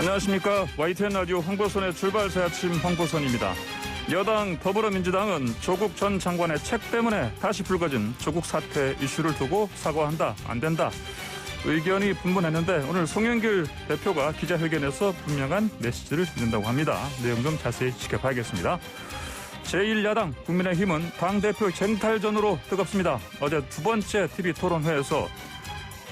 안녕하십니까. YTN 라디오 황보선의 출발새 아침 황보선입니다. 여당 더불어민주당은 조국 전 장관의 책 때문에 다시 불거진 조국 사태 이슈를 두고 사과한다, 안 된다. 의견이 분분했는데 오늘 송영길 대표가 기자회견에서 분명한 메시지를 낸다고 합니다. 내용 좀 자세히 지켜봐야겠습니다. 제1야당 국민의힘은 당대표 쟁탈전으로 뜨겁습니다. 어제 두 번째 TV토론회에서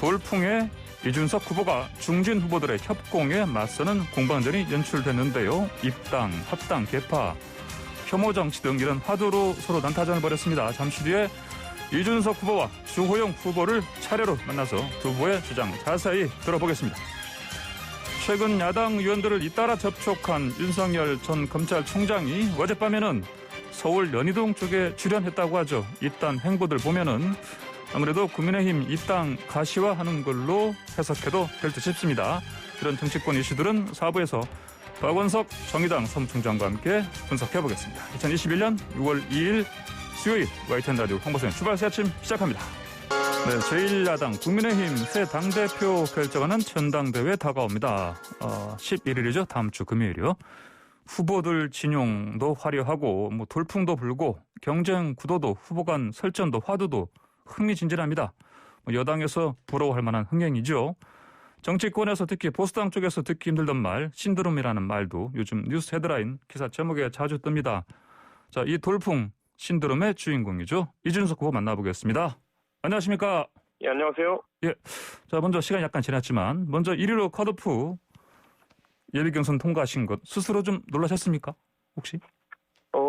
돌풍에 이준석 후보가 중진 후보들의 협공에 맞서는 공방전이 연출됐는데요. 입당, 합당, 개파, 혐오 정치 등 이런 화두로 서로 난타전을 벌였습니다. 잠시 뒤에 이준석 후보와 주호영 후보를 차례로 만나서 두 후보의 주장 자세히 들어보겠습니다. 최근 야당 의원들을 잇따라 접촉한 윤석열 전 검찰총장이 어젯밤에는 서울 연희동 쪽에 출연했다고 하죠. 이딴 행보들 보면은 아무래도 국민의힘 입당 가시화하는 걸로 해석해도 될 듯 싶습니다. 이런 정치권 이슈들은 4부에서 박원석 정의당 사무총장과 함께 분석해보겠습니다. 2021년 6월 2일 수요일 YTN 라디오 황보선의 출발새 아침 시작합니다. 네, 제1야당 국민의힘 새 당대표 결정하는 전당대회 다가옵니다. 11일이죠. 다음 주 금요일이요. 후보들 진용도 화려하고 돌풍도 불고 경쟁 구도도 후보 간 설전도 화두도 흥미진진합니다. 여당에서 부러워할 만한 흥행이죠. 정치권에서 특히 보수당 쪽에서 듣기 힘들던 말 신드롬이라는 말도 요즘 뉴스 헤드라인 기사 제목에 자주 뜹니다. 자, 이 돌풍 신드롬의 주인공이죠. 이준석 후보 만나보겠습니다. 안녕하십니까? 예, 안녕하세요. 예. 자, 먼저 시간이 약간 지났지만 먼저 1위로 컷오프 예비경선 통과하신 것 스스로 좀 놀라셨습니까? 혹시?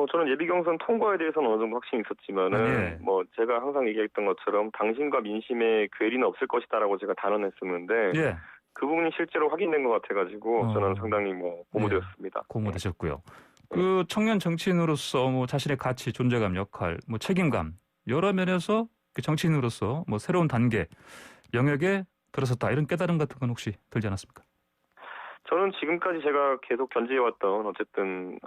저는 예비경선 통과에 대해서는 어느 정도 확신이 있었지만은, 제가 항상 얘기했던 것처럼 당신과 민심에 괴리는 없을 것이다라고 제가 단언했었는데, 예. 그 부분이 실제로 확인된 것 같아가지고, 저는 상당히 고무되었습니다. 고무되셨고요. 그 청년 정치인으로서 자신의 가치, 존재감, 역할, 책임감, 여러 면에서 정치인으로서 새로운 단계, 영역에 들어섰다. 이런 깨달음 같은 건 혹시 들지 않았습니까? 저는 지금까지 제가 계속 견지해왔던 어쨌든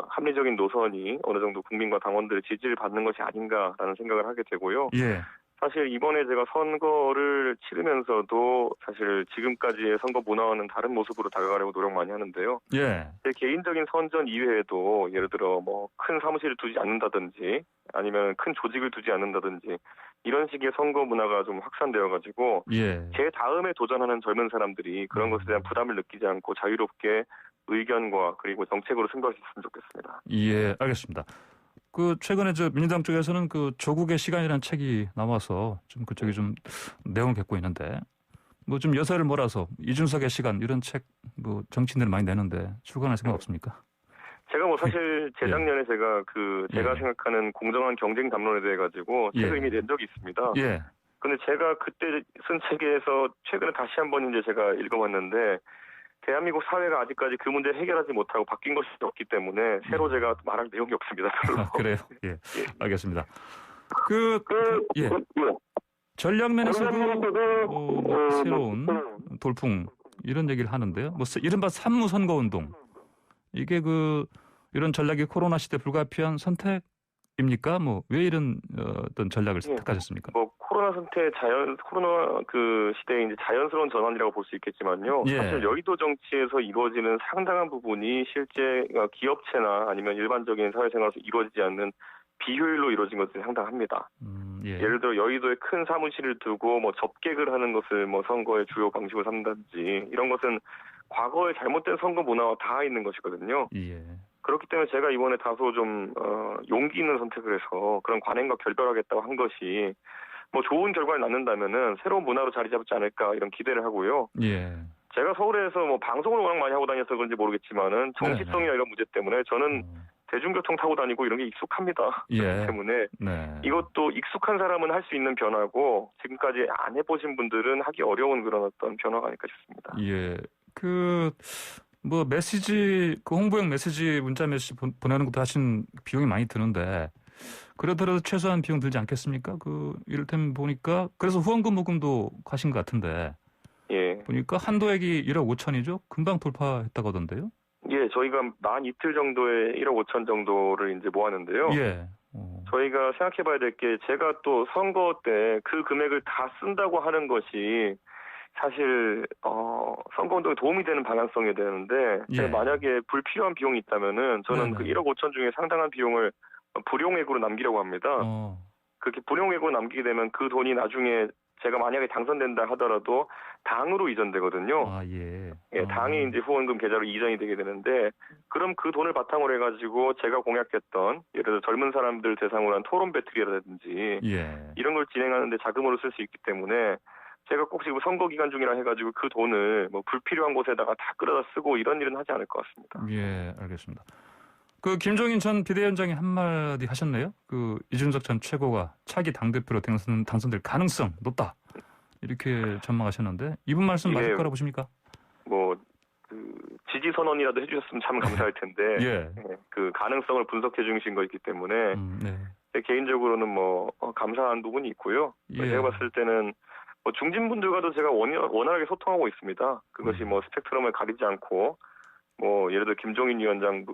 합리적인 노선이 어느 정도 국민과 당원들의 지지를 받는 것이 아닌가라는 생각을 하게 되고요. 예. 사실 이번에 제가 선거를 치르면서도 사실 지금까지의 선거 문화와는 다른 모습으로 다가가려고 노력 많이 하는데요. 예. 제 개인적인 선전 이외에도 예를 들어 큰 사무실을 두지 않는다든지 아니면 큰 조직을 두지 않는다든지 이런 식의 선거 문화가 좀 확산되어가지고 제 다음에 도전하는 젊은 사람들이 그런 것에 대한 부담을 느끼지 않고 자유롭게 의견과 그리고 정책으로 승부할 수 있으면 좋겠습니다. 예, 알겠습니다. 최근에 민주당 쪽에서는 조국의 시간이라는 책이 나와서 좀 그쪽이 좀 내용을 겪고 있는데 좀 여세를 몰아서 이준석의 시간 이런 책 정치인들이 많이 내는데 출간할 생각 없습니까? 제가 사실 재작년에 제가 제가 생각하는 공정한 경쟁 담론에 대해 가지고 책을 이미 낸 적이 있습니다. 예. 근데 제가 그때 쓴 책에서 최근에 다시 한번 이제 제가 읽어봤는데 대한민국 사회가 아직까지 그 문제를 해결하지 못하고 바뀐 것이 없기 때문에 새로 제가 말할 내용이 없습니다. 별로. 그래요? 예. 알겠습니다. 전략 면에서도 새로운 돌풍 이런 얘기를 하는데요. 이른바 산무선거운동. 이게 이런 전략이 코로나 시대 불가피한 선택입니까? 왜 이런 어떤 전략을 선택하셨습니까? 코로나 시대의 이제 자연스러운 전환이라고 볼 수 있겠지만요. 사실 여의도 정치에서 이루어지는 상당한 부분이 실제 기업체나 아니면 일반적인 사회생활에서 이루어지지 않는 비효율로 이루어진 것들이 상당합니다. 예를 들어 여의도에 큰 사무실을 두고 접객을 하는 것을 선거의 주요 방식으로 삼든지 이런 것은 과거의 잘못된 선거 문화와 닿아 있는 것이거든요. 예. 그렇기 때문에 제가 이번에 다소 좀 용기 있는 선택을 해서 그런 관행과 결별하겠다고 한 것이 좋은 결과를 낳는다면은 새로운 문화로 자리 잡지 않을까 이런 기대를 하고요. 예. 제가 서울에서 방송을 워낙 많이 하고 다녀서 그런지 모르겠지만은 정치성이나 이런 문제 때문에 저는 대중교통 타고 다니고 이런 게 익숙합니다. 그렇기 때문에 이것도 익숙한 사람은 할 수 있는 변화고 지금까지 안 해보신 분들은 하기 어려운 그런 어떤 변화가 아닐까 싶습니다. 예. 메시지, 홍보용 메시지, 문자 메시지 보내는 것도 하신 비용이 많이 드는데, 그러더라도 최소한 비용 들지 않겠습니까? 이를테면 보니까, 그래서 후원금 모금도 가신 것 같은데, 보니까 한도액이 1억 5천이죠? 금방 돌파했다고 하던데요? 예, 저희가 만 이틀 정도에 1억 5천 정도를 이제 모았는데요. 저희가 생각해 봐야 될 게, 제가 또 선거 때 그 금액을 다 쓴다고 하는 것이 사실 선거운동에 도움이 되는 방향성이 되는데 예. 제가 만약에 불필요한 비용이 있다면은 저는 네네. 그 1억 5천 중에 상당한 비용을 불용액으로 남기려고 합니다. 그렇게 불용액으로 남기게 되면 그 돈이 나중에 제가 만약에 당선된다 하더라도 당으로 이전되거든요. 아, 예. 예, 당이 이제 후원금 계좌로 이전이 되게 되는데 그럼 그 돈을 바탕으로 해가지고 제가 공약했던 예를 들어 젊은 사람들 대상으로 한 토론 배틀이라든지 예. 이런 걸 진행하는데 자금으로 쓸 수 있기 때문에 제가 꼭 지금 선거 기간 중이라 해가지고 그 돈을 뭐 불필요한 곳에다가 다 끌어다 쓰고 이런 일은 하지 않을 것 같습니다. 예, 알겠습니다. 그 김종인 전 비대위원장이 한마디 하셨네요. 그 이준석 전 최고가 차기 당대표로 당선될 가능성 높다. 이렇게 전망하셨는데 이분 말씀 맞을 거라 보십니까? 뭐 지지 선언이라도 해주셨으면 참 감사할 텐데 예. 그 가능성을 분석해 주신 거있기 때문에 네. 제 개인적으로는 뭐 감사한 부분이 있고요. 예. 제가 봤을 때는 뭐 중진분들과도 제가 원활하게 소통하고 있습니다. 그것이 뭐 스펙트럼을 가리지 않고 뭐 예를 들어 김종인 위원장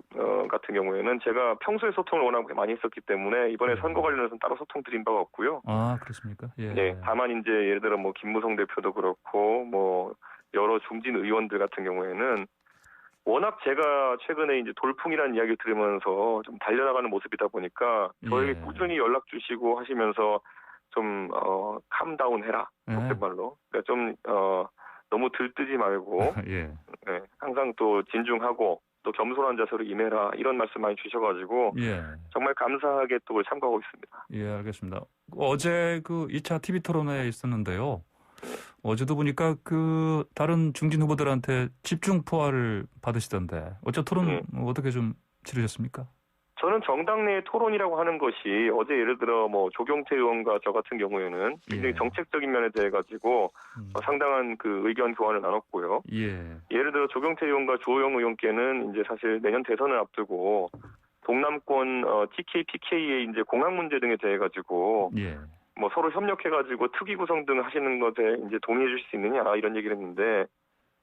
같은 경우에는 제가 평소에 소통을 워낙 많이 했었기 때문에 이번에 선거 관련해서는 따로 소통 드린 바가 없고요. 아, 그렇습니까? 예. 네, 다만 이제 예를 들어 뭐 김무성 대표도 그렇고 뭐 여러 중진 의원들 같은 경우에는 워낙 제가 최근에 이제 돌풍이라는 이야기를 들으면서 좀 달려나가는 모습이다 보니까 저에게 꾸준히 연락 주시고 하시면서 좀 캄다운 해라. 그런 말로. 그러니까 좀 너무 들뜨지 말고 예. 네, 항상 또 진중하고 또 겸손한 자세로 임해라 이런 말씀 많이 주셔가지고 예. 정말 감사하게 또 참고하고 있습니다. 예, 알겠습니다. 어제 그 2차 TV 토론회에 있었는데요. 어제도 보니까 그 다른 중진 후보들한테 집중 포화를 받으시던데 어째 토론 어떻게 좀 치르셨습니까? 저는 정당 내 토론이라고 하는 것이 어제 예를 들어 뭐 조경태 의원과 저 같은 경우에는 굉장히 정책적인 면에 대해 가지고 상당한 그 의견 교환을 나눴고요. 예를 들어 조경태 의원과 조호영 의원께는 이제 사실 내년 대선을 앞두고 동남권 TK, PK의 이제 공항 문제 등에 대해 가지고 뭐 서로 협력해 가지고 특위 구성 등 하시는 것에 이제 동의해 주실 수 있느냐 이런 얘기를 했는데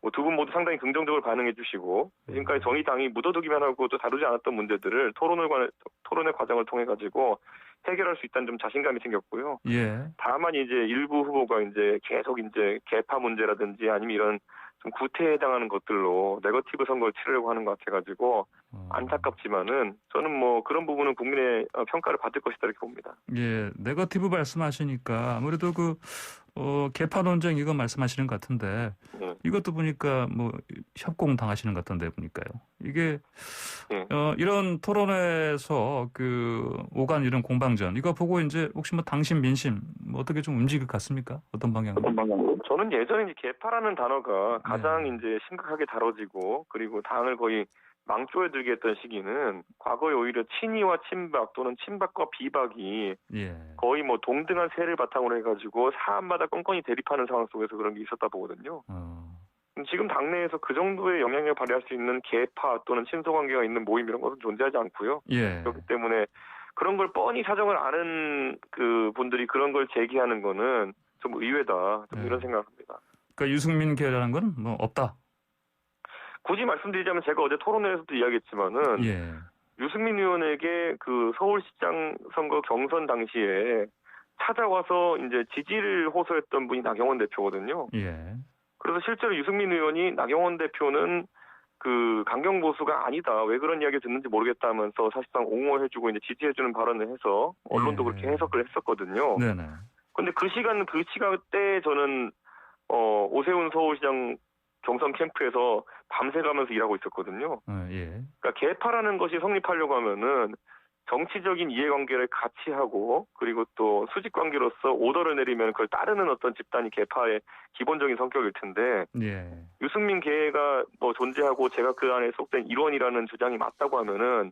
뭐 두 분 모두 상당히 긍정적으로 반응해 주시고 지금까지 저희 당이 묻어두기만 하고 또 다루지 않았던 문제들을 토론의 과정을 통해 가지고 해결할 수 있다는 좀 자신감이 생겼고요. 다만 이제 일부 후보가 이제 계속 이제 개파 문제라든지 아니면 이런 좀 구태에 해당하는 것들로 네거티브 선거를 치르려고 하는 것 같아가지고 안타깝지만은 저는 뭐 그런 부분은 국민의 평가를 받을 것이다 이렇게 봅니다. 예, 네거티브 말씀하시니까 아무래도 그 개파 논쟁 이거 말씀하시는 것 같은데 이것도 보니까 뭐 협공 당하시는 것 같던데 보니까요. 이게 이런 토론회에서 그 오간 이런 공방전 이거 보고 이제 혹시 뭐 당신 민심 뭐 어떻게 좀 움직일 것 같습니까? 어떤 방향으로? 저는 예전에 이제 개파라는 단어가 가장 이제 심각하게 다뤄지고 그리고 당을 거의 망조에 들게 했던 시기는 과거에 오히려 친이와 친박 또는 친박과 비박이 거의 뭐 동등한 세를 바탕으로 해가지고 사안마다 껌껌이 대립하는 상황 속에서 그런 게 있었다 보거든요. 지금 당내에서 그 정도의 영향력을 발휘할 수 있는 개파 또는 친소관계가 있는 모임 이런 것은 존재하지 않고요. 그렇기 때문에 그런 걸 뻔히 사정을 아는 그 분들이 그런 걸 제기하는 거는 좀 의외다. 좀 이런 생각을 합니다. 그러니까 유승민 계라는 건 뭐 없다. 굳이 말씀드리자면 제가 어제 토론회에서도 이야기했지만은 유승민 의원에게 그 서울시장 선거 경선 당시에 찾아와서 이제 지지를 호소했던 분이 나경원 대표거든요. 그래서 실제로 유승민 의원이 나경원 대표는 그 강경 보수가 아니다. 왜 그런 이야기 듣는지 모르겠다 하면서 사실상 옹호해주고 이제 지지해주는 발언을 해서 언론도 그렇게 해석을 했었거든요. 근데 그 시간 때 저는 오세훈 서울시장 경선 캠프에서 밤새 가면서 일하고 있었거든요. 그러니까 개파라는 것이 성립하려고 하면은 정치적인 이해관계를 같이 하고 그리고 또 수직관계로서 오더를 내리면 그걸 따르는 어떤 집단이 개파의 기본적인 성격일 텐데 유승민 계가 뭐 존재하고 제가 그 안에 속된 일원이라는 주장이 맞다고 하면은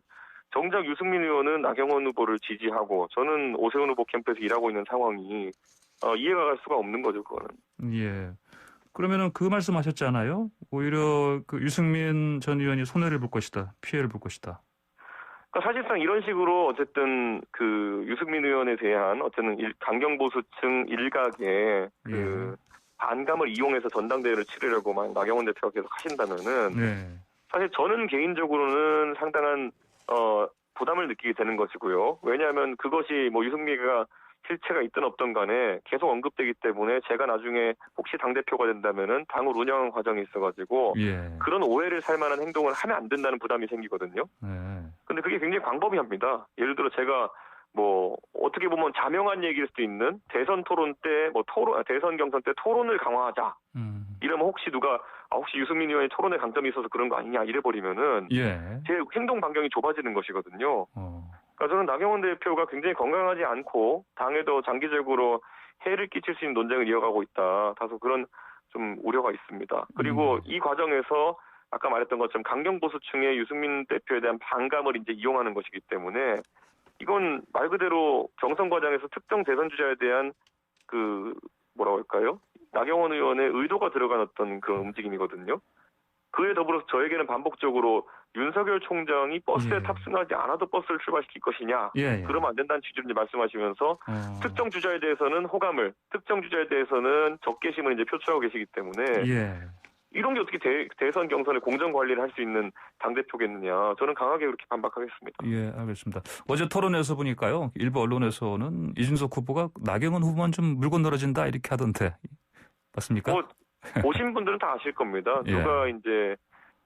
정작 유승민 의원은 나경원 후보를 지지하고 저는 오세훈 후보 캠프에서 일하고 있는 상황이 이해가 갈 수가 없는 거죠, 그거는. 그러면은 그 말씀하셨잖아요. 오히려 그 유승민 전 의원이 손해를 볼 것이다, 피해를 볼 것이다. 그러니까 사실상 이런 식으로 어쨌든 그 유승민 의원에 대한 어쨌든 강경 보수층 일각의 그 반감을 이용해서 전당대회를 치르려고 만 나경원 대표가 계속 하신다면은 사실 저는 개인적으로는 상당한 부담을 느끼게 되는 것이고요. 왜냐하면 그것이 뭐 유승민이가 실체가 있든 없든 간에 계속 언급되기 때문에 제가 나중에 혹시 당대표가 된다면은 당을 운영하는 과정이 있어가지고 예. 그런 오해를 살 만한 행동을 하면 안 된다는 부담이 생기거든요. 네. 근데 그게 굉장히 광범위합니다. 예를 들어 제가 뭐 어떻게 보면 자명한 얘기일 수도 있는 대선 토론 때 뭐 대선 경선 때 토론을 강화하자. 이러면 혹시 누가 혹시 유승민 의원이 토론에 강점이 있어서 그런 거 아니냐 이래버리면은 예. 제 행동 반경이 좁아지는 것이거든요. 그러니까 저는 나경원 대표가 굉장히 건강하지 않고 당에도 장기적으로 해를 끼칠 수 있는 논쟁을 이어가고 있다. 다소 그런 좀 우려가 있습니다. 그리고 이 과정에서 아까 말했던 것처럼 강경 보수층의 유승민 대표에 대한 반감을 이제 이용하는 것이기 때문에 이건 말 그대로 경선 과정에서 특정 대선 주자에 대한 그 뭐라고 할까요? 나경원 의원의 의도가 들어간 어떤 그런 움직임이거든요. 그에 더불어서 저에게는 반복적으로 윤석열 총장이 버스에 예. 탑승하지 않아도 버스를 출발시킬 것이냐. 예. 그러면 안 된다는 취지로 이제 말씀하시면서 특정 주자에 대해서는 호감을, 특정 주자에 대해서는 적개심을 이제 표출하고 계시기 때문에 예. 이런 게 어떻게 대선 경선의 공정 관리를 할 수 있는 당대표겠느냐. 저는 강하게 그렇게 반박하겠습니다. 예, 알겠습니다. 어제 토론에서 보니까요. 일부 언론에서는 이준석 후보가 나경원 후보만 좀 물고 늘어진다 이렇게 하던데. 맞습니까? 보신 분들은 다 아실 겁니다. 예. 누가 이제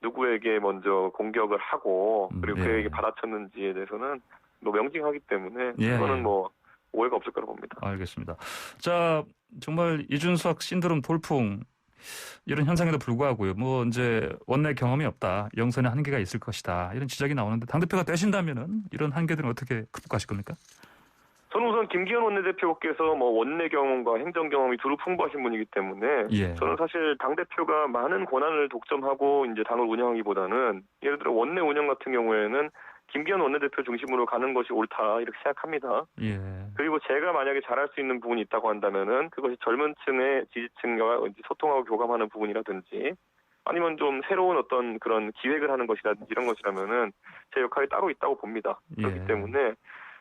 누구에게 먼저 공격을 하고 그리고 예. 그에게 받아쳤는지에 대해서는 뭐 명징하기 때문에 예. 그거는 뭐 오해가 없을 거라고 봅니다. 알겠습니다. 자, 정말 이준석 신드롬 돌풍 이런 현상에도 불구하고요. 뭐 이제 원내 경험이 없다. 영선에 한계가 있을 것이다. 이런 지적이 나오는데 당대표가 되신다면은 이런 한계들은 어떻게 극복하실 겁니까? 저는 우선 김기현 원내대표께서 뭐 원내 경험과 행정 경험이 두루 풍부하신 분이기 때문에 예. 저는 사실 당대표가 많은 권한을 독점하고 이제 당을 운영하기보다는 예를 들어 원내 운영 같은 경우에는 김기현 원내대표 중심으로 가는 것이 옳다 이렇게 생각합니다. 예. 그리고 제가 만약에 잘할 수 있는 부분이 있다고 한다면은 그것이 젊은 층의 지지층과 소통하고 교감하는 부분이라든지 아니면 좀 새로운 어떤 그런 기획을 하는 것이라든지 이런 것이라면은 제 역할이 따로 있다고 봅니다. 그렇기 예. 때문에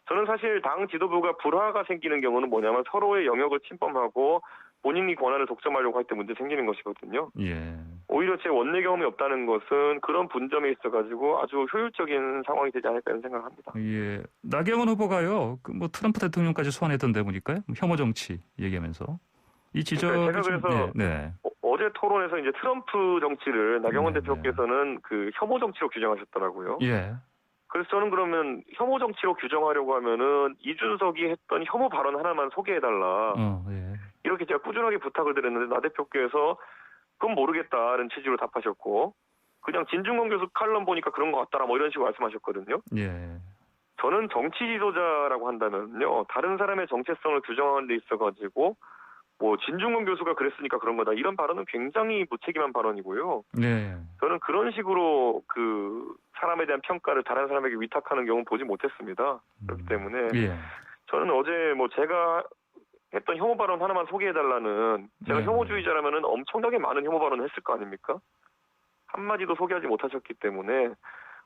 저는 사실 당 지도부가 불화가 생기는 경우는 뭐냐면 서로의 영역을 침범하고 본인이 권한을 독점하려고 할 때 문제 생기는 것이거든요. 예. 오히려 제 원내 경험이 없다는 것은 그런 분점에 있어가지고 아주 효율적인 상황이 되지 않을까 이런 생각을 합니다. 예. 나경원 후보가요. 그 뭐 트럼프 대통령까지 소환했던데 보니까요. 혐오 정치 얘기하면서 이 지적이 제가 그래서 네. 어제 토론에서 이제 트럼프 정치를 나경원 네, 대표께서는 그 혐오 정치로 규정하셨더라고요. 예. 그래서 저는 그러면 혐오 정치로 규정하려고 하면은 이준석이 했던 혐오 발언 하나만 소개해달라. 예. 이렇게 제가 꾸준하게 부탁을 드렸는데 나 대표께서 그건 모르겠다는 취지로 답하셨고 그냥 진중권 교수 칼럼 보니까 그런 것 같더라 뭐 이런 식으로 말씀하셨거든요. 예. 저는 정치 지도자라고 한다면요. 다른 사람의 정체성을 규정하는 데 있어가지고 뭐 진중권 교수가 그랬으니까 그런 거다. 이런 발언은 굉장히 무책임한 발언이고요. 네. 저는 그런 식으로 그 사람에 대한 평가를 다른 사람에게 위탁하는 경우는 보지 못했습니다. 그렇기 때문에 예. 저는 어제 뭐 제가 했던 혐오 발언 하나만 소개해달라는 제가 혐오주의자라면은 엄청나게 많은 혐오 발언을 했을 거 아닙니까? 한마디도 소개하지 못하셨기 때문에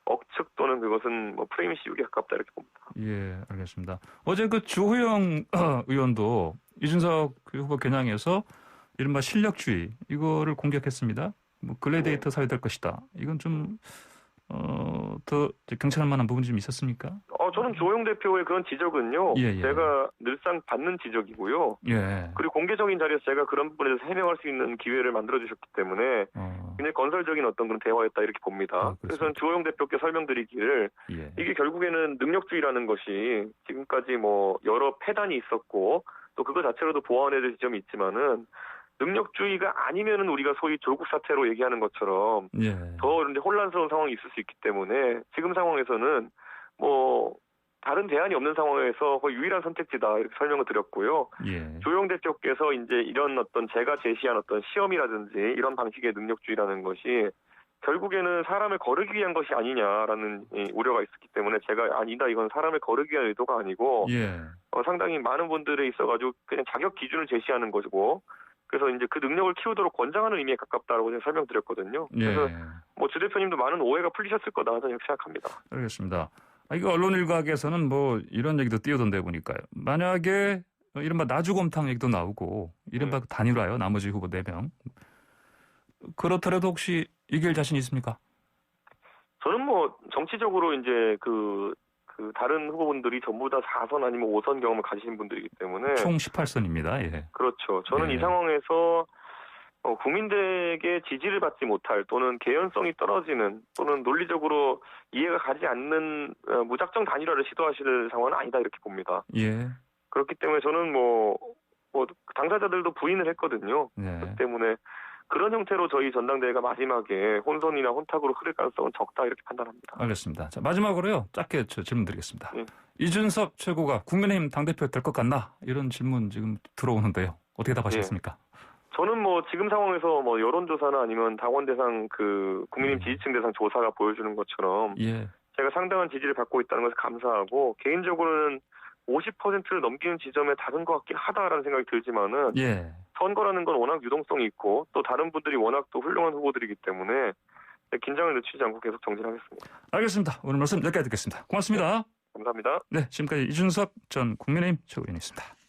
억측 또는 그것은 뭐 프레임 씌우기 가깝다 이렇게 봅니다. 예, 알겠습니다. 어제 그 주호영 의원도 이준석 후보 겨냥해서 이른바 실력주의 이거를 공격했습니다. 뭐 글래디에이터 사회 될 것이다. 이건 좀 더 경청할 만한 부분이 좀 있었습니까? 저는 주호영 대표의 그런 지적은요. 예. 제가 늘상 받는 지적이고요. 예. 그리고 공개적인 자리에서 제가 그런 부분에 대해서 해명할 수 있는 기회를 만들어주셨기 때문에 굉장히 건설적인 어떤 그런 대화였다 이렇게 봅니다. 그래서 저는 주호영 대표께 설명드리기를 예. 이게 결국에는 능력주의라는 것이 지금까지 뭐 여러 패단이 있었고 또 그거 자체로도 보완해야 될 지점이 있지만은 능력주의가 아니면은 우리가 소위 조국 사태로 얘기하는 것처럼 예. 더 이제 혼란스러운 상황이 있을 수 있기 때문에 지금 상황에서는 뭐 다른 대안이 없는 상황에서 거의 유일한 선택지다 이렇게 설명을 드렸고요. 예. 조영 대표께서 이제 이런 어떤 제가 제시한 어떤 시험이라든지 이런 방식의 능력주의라는 것이 결국에는 사람을 거르기 위한 것이 아니냐라는 우려가 있었기 때문에 제가 아니다 이건 사람을 거르기 위한 의도가 아니고 예. 상당히 많은 분들에 있어가지고 그냥 자격 기준을 제시하는 것이고 그래서 이제 그 능력을 키우도록 권장하는 의미에 가깝다라고 제가 설명드렸거든요. 그래서 뭐 주 대표님도 많은 오해가 풀리셨을 거다 저는 이렇게 생각합니다. 알겠습니다. 이거 언론 일각에서는 뭐 이런 얘기도 띄우던데 보니까요. 만약에 이른바 나주곰탕 얘기도 나오고 이른바 단일화요. 나머지 후보 4명. 그렇더라도 혹시 이길 자신 있습니까? 저는 뭐 정치적으로 이제 그 그 다른 후보분들이 전부 다 4선 아니면 5선 경험을 가지신 분들이기 때문에 총 18선입니다. 예. 그렇죠. 저는 예. 이 상황에서 국민들에게 지지를 받지 못할 또는 개연성이 떨어지는 또는 논리적으로 이해가 가지 않는 무작정 단일화를 시도하실 상황은 아니다 이렇게 봅니다. 예. 그렇기 때문에 저는 뭐 당사자들도 부인을 했거든요. 네. 그렇기 때문에 그런 형태로 저희 전당대회가 마지막에 혼선이나 혼탁으로 흐를 가능성은 적다 이렇게 판단합니다. 알겠습니다. 자, 마지막으로요. 짧게 질문 드리겠습니다. 예. 이준석 최고가 국민의힘 당대표 될 것 같나? 이런 질문 지금 들어오는데요. 어떻게 답하시겠습니까? 저는 뭐 지금 상황에서 뭐 여론조사나 아니면 당원 대상 그 국민의힘 지지층 대상 조사가 보여주는 것처럼 예. 제가 상당한 지지를 받고 있다는 것을 감사하고 개인적으로는 50%를 넘기는 지점에 다른 것 같긴 하다라는 생각이 들지만은 예. 선거라는 건 워낙 유동성이 있고 또 다른 분들이 워낙 또 훌륭한 후보들이기 때문에 긴장을 늦추지 않고 계속 정진하겠습니다. 알겠습니다. 오늘 말씀 여기까지 듣겠습니다. 고맙습니다. 감사합니다. 네, 지금까지 이준석 전 국민의힘 최고위원이었습니다.